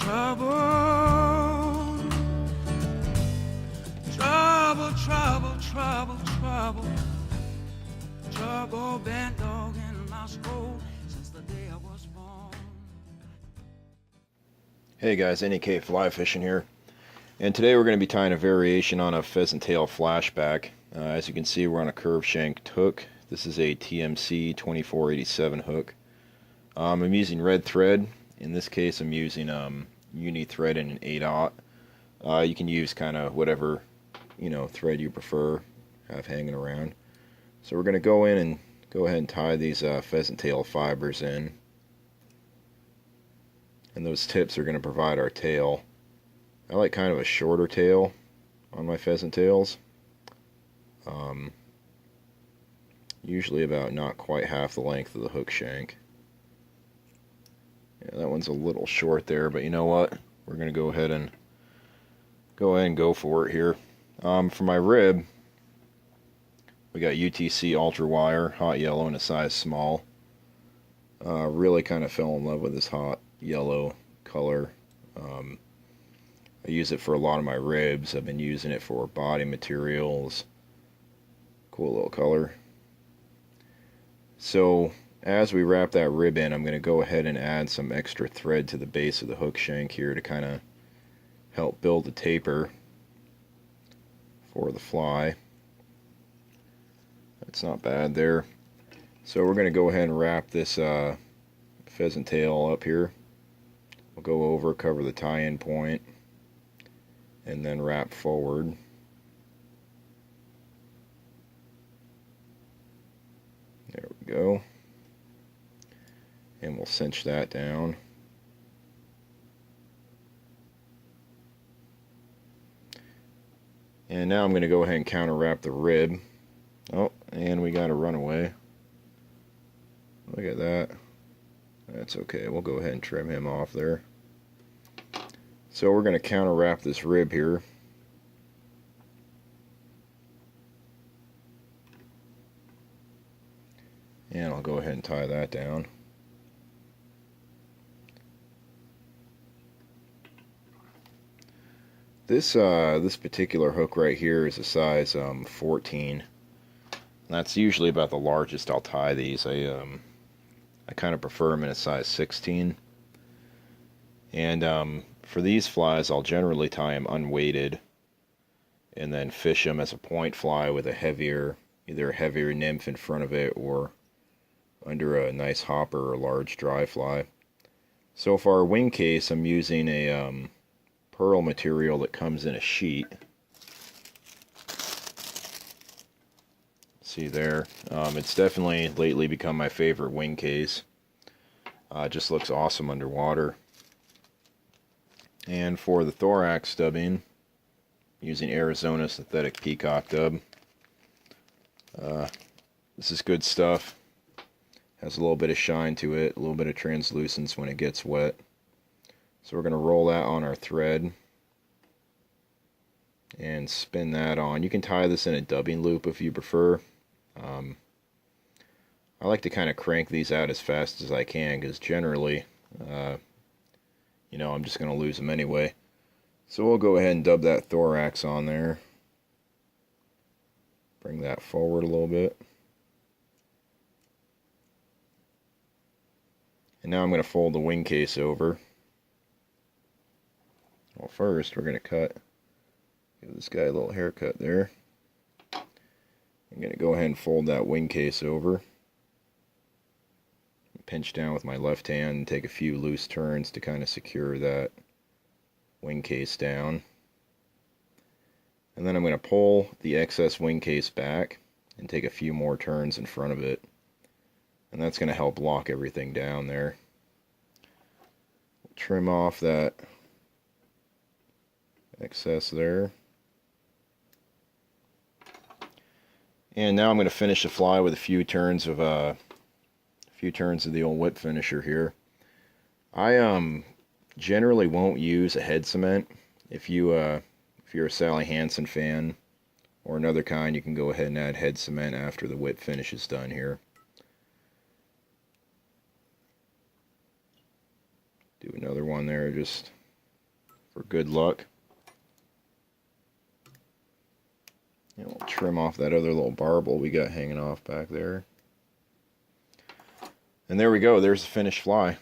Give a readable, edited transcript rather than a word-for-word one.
Trouble, trouble, trouble, trouble, trouble, trouble been dog in my soul since the day I was born. Hey guys, NEK Fly Fishing here, and today we're going to be tying a variation on a pheasant tail flashback. As you can see, we're on a curved shanked hook. This is a TMC 2487 hook. I'm using red thread. In this case, I'm using uni thread in an 8/0. You can use kind of whatever thread you prefer, have hanging around. So we're going to go in and go ahead and tie these pheasant tail fibers in. And those tips are going to provide our tail. I like kind of a shorter tail on my pheasant tails. Usually about not quite half the length of the hook shank. Yeah, that one's a little short there, but you know what? We're going to go ahead and go for it here. For my rib, we got UTC Ultra Wire, hot yellow in a size small. Really kind of fell in love with this hot yellow color. I use it for a lot of my ribs. I've been using it for body materials. Cool little color. So as we wrap that rib in, I'm going to go ahead and add some extra thread to the base of the hook shank here to kind of help build the taper for the fly. That's not bad there. So we're going to go ahead and wrap this pheasant tail up here. We'll go over, cover the tie-in point, and then wrap forward. There we go. And we'll cinch that down. And now I'm going to go ahead and counter wrap the rib. Oh, and we got a runaway. Look at that. That's okay. We'll go ahead and trim him off there. So we're going to counter wrap this rib here. And I'll go ahead and tie that down. This particular hook right here is a size 14. That's usually about the largest I'll tie these. I kind of prefer them in a size 16. And for these flies, I'll generally tie them unweighted and then fish them as a point fly with a heavier, either a heavier nymph in front of it or under a nice hopper or large dry fly. So for our wing case, I'm using a pearl material that comes in a sheet. See there, it's definitely lately become my favorite wing case. It just looks awesome underwater. And for the thorax dubbing, using Arizona synthetic peacock dub. This is good stuff. Has a little bit of shine to it, a little bit of translucence when it gets wet. So we're going to roll that on our thread and spin that on. You can tie this in a dubbing loop if you prefer. I like to kind of crank these out as fast as I can because generally, I'm just going to lose them anyway. So we'll go ahead and dub that thorax on there. Bring that forward a little bit. And now I'm going to fold the wing case over. Well, first we're going to give this guy a little haircut there. I'm going to go ahead and fold that wing case over. Pinch down with my left hand and take a few loose turns to kind of secure that wing case down. And then I'm going to pull the excess wing case back and take a few more turns in front of it. And that's going to help lock everything down there. Trim off that excess there. And now I'm going to finish the fly with a few turns of the old whip finisher here. I generally won't use a head cement. If you're a Sally Hansen fan or another kind, you can go ahead and add head cement after the whip finish is done here. Do another one there, just for good luck. And we'll trim off that other little barbel we got hanging off back there. And there we go. There's the finished fly.